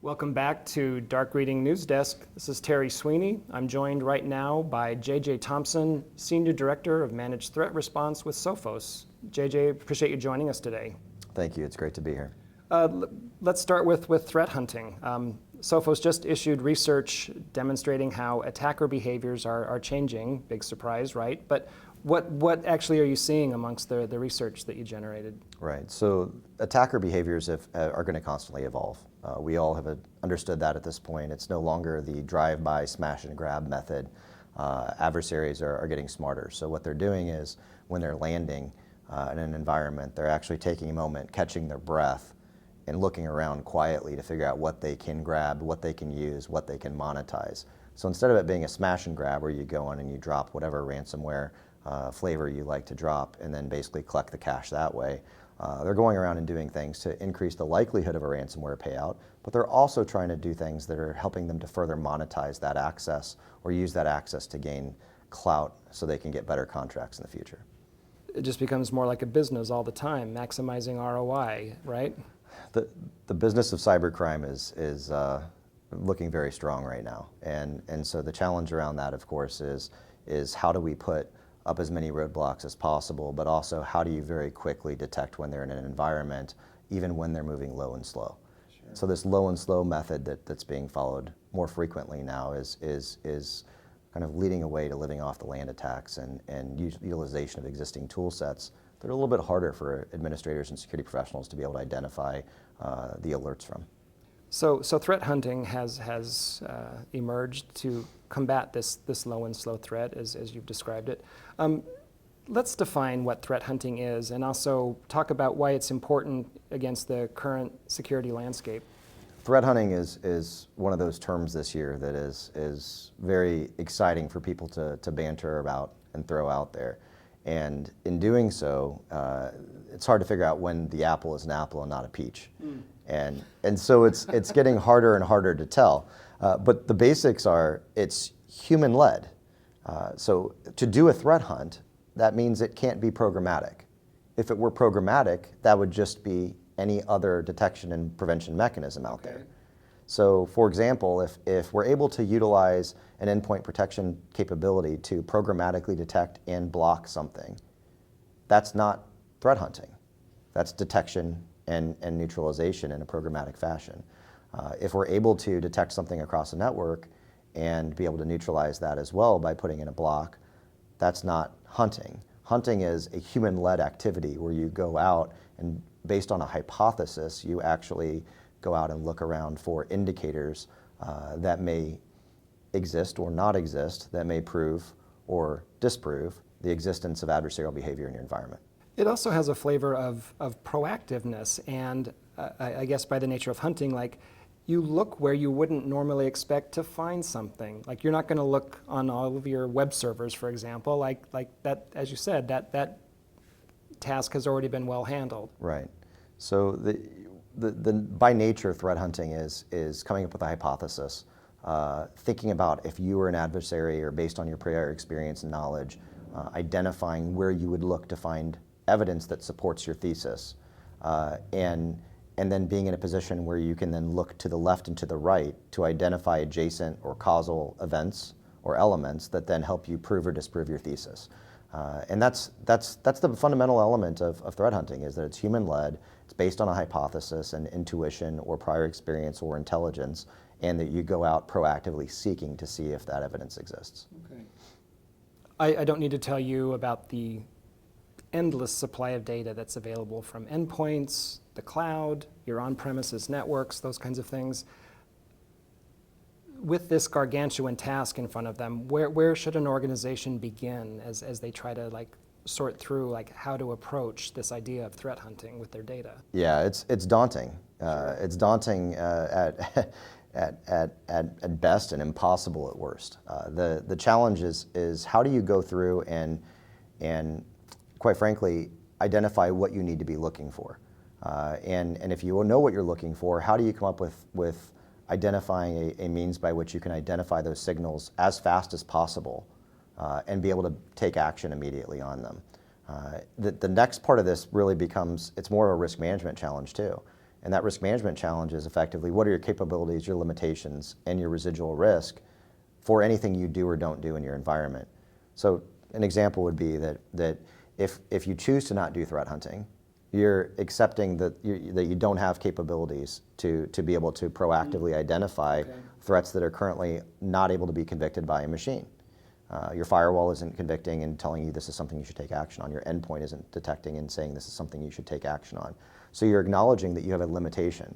Welcome back to Dark Reading News Desk. This is Terry Sweeney. I'm joined right now by JJ Thompson, Senior Director of Managed Threat Response with Sophos. JJ, appreciate you joining us today. Thank you. It's great to be here. Let's start with threat hunting. Sophos just issued research demonstrating how attacker behaviors are changing. Big surprise, right? But what actually are you seeing amongst the research that you generated? Right. So attacker behaviors are going to constantly evolve. We all have understood that at this point. It's no longer the drive-by smash and grab method. Adversaries are getting smarter. So what they're doing is when they're landing in an environment, they're actually taking a moment, catching their breath, and looking around quietly to figure out what they can grab, what they can use, what they can monetize. So instead of it being a smash and grab where you go in and you drop whatever ransomware flavor you like to drop and then basically collect the cash that way, they're going around and doing things to increase the likelihood of a ransomware payout, but they're also trying to do things that are helping them to further monetize that access or use that access to gain clout so they can get better contracts in the future. It just becomes more like a business all the time, maximizing ROI, right? The business of cybercrime is looking very strong right now, and so the challenge around that, of course, is how do we put up as many roadblocks as possible, but also how do you very quickly detect when they're in an environment, even when they're moving low and slow. Sure. So this low and slow method that's being followed more frequently now is kind of leading away to living off the land attacks and utilization of existing tool sets that are a little bit harder for administrators and security professionals to be able to identify the alerts from. So threat hunting has emerged to combat this low and slow threat, as you've described it. Let's define what threat hunting is and also talk about why it's important against the current security landscape. Threat hunting is one of those terms this year that is very exciting for people to banter about and throw out there. And in doing so, it's hard to figure out when the apple is an apple and not a peach. And so it's getting harder and harder to tell. But the basics are it's human-led. So to do a threat hunt, that means it can't be programmatic. If it were programmatic, that would just be any other detection and prevention mechanism out there. So for example, if we're able to utilize an endpoint protection capability to programmatically detect and block something, that's not threat hunting. That's detection and neutralization in a programmatic fashion. If we're able to detect something across a network and be able to neutralize that as well by putting in a block, that's not hunting. Hunting is a human-led activity where you go out and based on a hypothesis, you actually go out and look around for indicators that may exist or not exist, that may prove or disprove the existence of adversarial behavior in your environment. It also has a flavor of proactiveness, and I guess by the nature of hunting, like you look where you wouldn't normally expect to find something. Like you're not going to look on all of your web servers, for example, like that, as you said, that task has already been well handled. Right. So the by nature threat hunting is coming up with a hypothesis, thinking about if you were an adversary or based on your prior experience and knowledge, identifying where you would look to find evidence that supports your thesis, and then being in a position where you can then look to the left and to the right to identify adjacent or causal events or elements that then help you prove or disprove your thesis. And that's the fundamental element of threat hunting, is that it's human-led, it's based on a hypothesis and intuition or prior experience or intelligence, and that you go out proactively seeking to see if that evidence exists. Okay. I don't need to tell you about the endless supply of data that's available from endpoints, the cloud, your on-premises networks, those kinds of things. With this gargantuan task in front of them, where should an organization begin as they try to sort through how to approach this idea of threat hunting with their data? Yeah, it's daunting. It's daunting at best and impossible at worst. The challenge is how do you go through and quite frankly identify what you need to be looking for, and if you know what you're looking for, how do you come up with identifying a means by which you can identify those signals as fast as possible and be able to take action immediately on them. The next part of this really becomes, it's more of a risk management challenge too. And that risk management challenge is effectively what are your capabilities, your limitations, and your residual risk for anything you do or don't do in your environment. So an example would be that if you choose to not do threat hunting, you're accepting that you don't have capabilities to be able to proactively identify threats that are currently not able to be convicted by a machine. Your firewall isn't convicting and telling you this is something you should take action on. Your endpoint isn't detecting and saying this is something you should take action on. So you're acknowledging that you have a limitation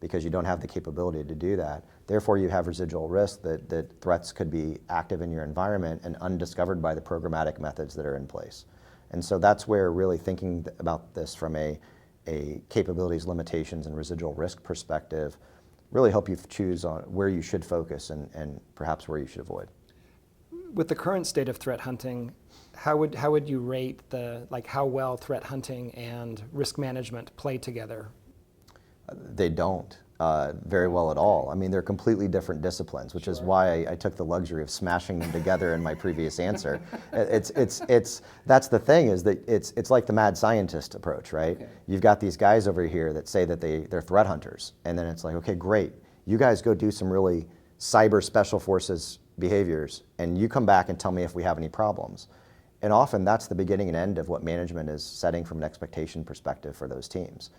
because you don't have the capability to do that. Therefore, you have residual risk that threats could be active in your environment and undiscovered by the programmatic methods that are in place. And so that's where really thinking about this from a capabilities, limitations, and residual risk perspective really help you choose on where you should focus and perhaps where you should avoid. With the current state of threat hunting, how would you rate how well threat hunting and risk management play together? They don't very well at all. I mean, they're completely different disciplines, which is why I took the luxury of smashing them together in my previous answer. That's the thing, is that it's like the mad scientist approach, right? Okay. You've got these guys over here that say that they're threat hunters, and then it's like, okay, great, you guys go do some really cyber special forces behaviors, and you come back and tell me if we have any problems. And often that's the beginning and end of what management is setting from an expectation perspective for those teams.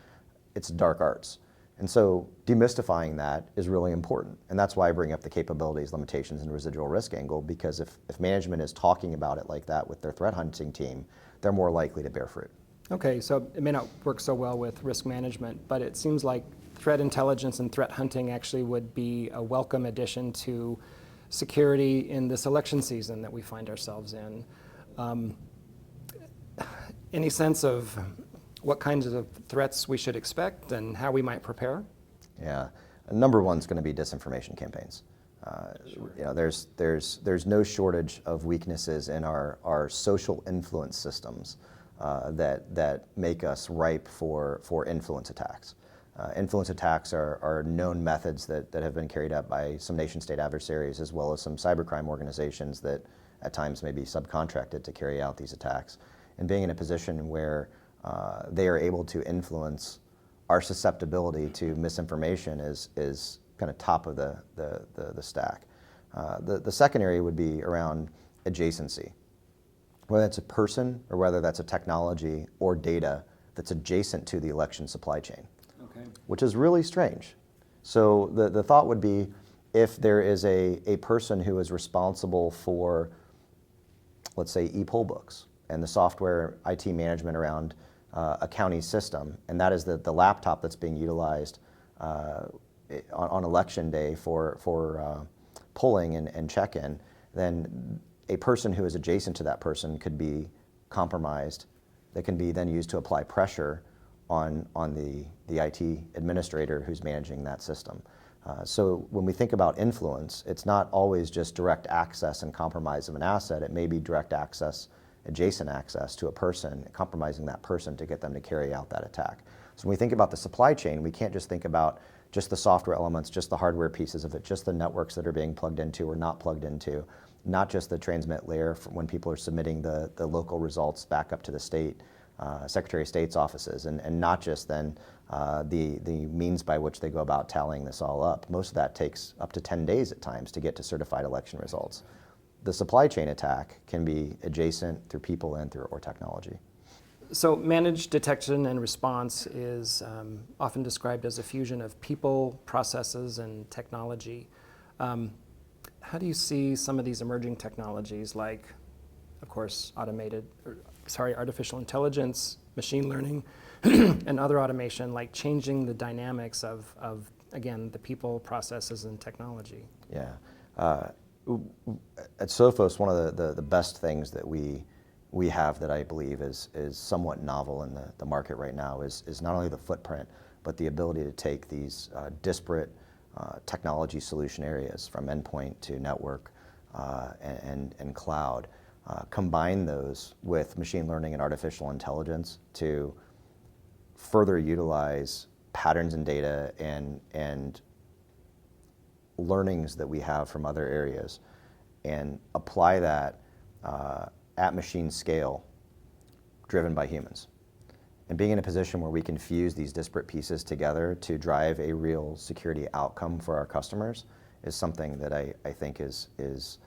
It's dark arts. And so demystifying that is really important. And that's why I bring up the capabilities, limitations, and residual risk angle, because if management is talking about it like that with their threat hunting team, they're more likely to bear fruit. Okay, so it may not work so well with risk management, but it seems like threat intelligence and threat hunting actually would be a welcome addition to security in this election season that we find ourselves in. Any sense of what kinds of threats we should expect and how we might prepare? Yeah, number one is going to be disinformation campaigns. There's no shortage of weaknesses in our social influence systems that make us ripe for influence attacks. Influence attacks are known methods that have been carried out by some nation-state adversaries, as well as some cybercrime organizations that at times may be subcontracted to carry out these attacks. And being in a position where they are able to influence our susceptibility to misinformation is kind of top of the stack. The second area would be around adjacency, whether that's a person or whether that's a technology or data that's adjacent to the election supply chain, which is really strange. So the thought would be, if there is a person who is responsible for, let's say, e-poll books and the software IT management around a county system, and that is the laptop that's being utilized on election day for polling and check-in, then a person who is adjacent to that person could be compromised. That can be then used to apply pressure on the IT administrator who's managing that system. So when we think about influence, it's not always just direct access and compromise of an asset. It may be direct access, adjacent access to a person, compromising that person to get them to carry out that attack. So when we think about the supply chain, we can't just think about just the software elements, just the hardware pieces of it, just the networks that are being plugged into or not plugged into, not just the transmit layer for when people are submitting the local results back up to the state, Secretary of State's offices, and not just then the means by which they go about tallying this all up. Most of that takes up to 10 days at times to get to certified election results. The supply chain attack can be adjacent through people and through or technology. So managed detection and response is often described as a fusion of people, processes, and technology. How do you see some of these emerging technologies, like, of course, artificial intelligence, machine learning, and other automation, like changing the dynamics of again, the people, processes, and technology? Yeah. At Sophos, one of the best things that we have that I believe is somewhat novel in the market right now is not only the footprint, but the ability to take these disparate technology solution areas from endpoint to network and cloud, combine those with machine learning and artificial intelligence to further utilize patterns in data and learnings that we have from other areas and apply that at machine scale driven by humans. And being in a position where we can fuse these disparate pieces together to drive a real security outcome for our customers is something that I think is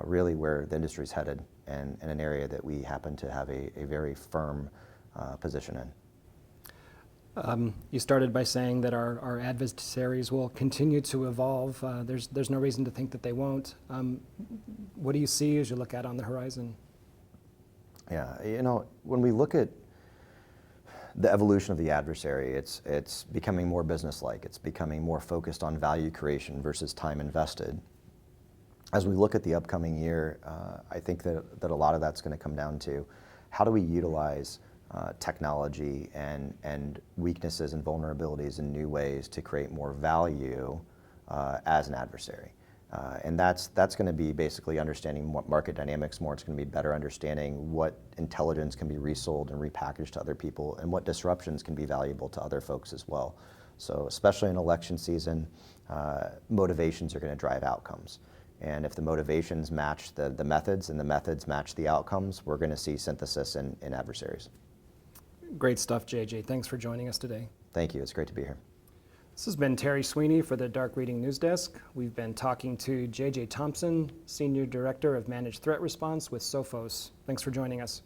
really where the industry is headed, and an area that we happen to have a very firm position in. You started by saying that our adversaries will continue to evolve. There's no reason to think that they won't. What do you see as you look out on the horizon? Yeah, when we look at the evolution of the adversary, it's becoming more business-like. It's becoming more focused on value creation versus time invested. As we look at the upcoming year, I think that a lot of that's going to come down to how do we utilize technology and weaknesses and vulnerabilities in new ways to create more value as an adversary. And that's going to be basically understanding what market dynamics more. It's going to be better understanding what intelligence can be resold and repackaged to other people, and what disruptions can be valuable to other folks as well. So especially in election season, motivations are going to drive outcomes. And if the motivations match the methods and the methods match the outcomes, we're going to see synthesis in adversaries. Great stuff, JJ. Thanks for joining us today. Thank you. It's great to be here. This has been Terry Sweeney for the Dark Reading News Desk. We've been talking to JJ Thompson, Senior Director of Managed Threat Response with Sophos. Thanks for joining us.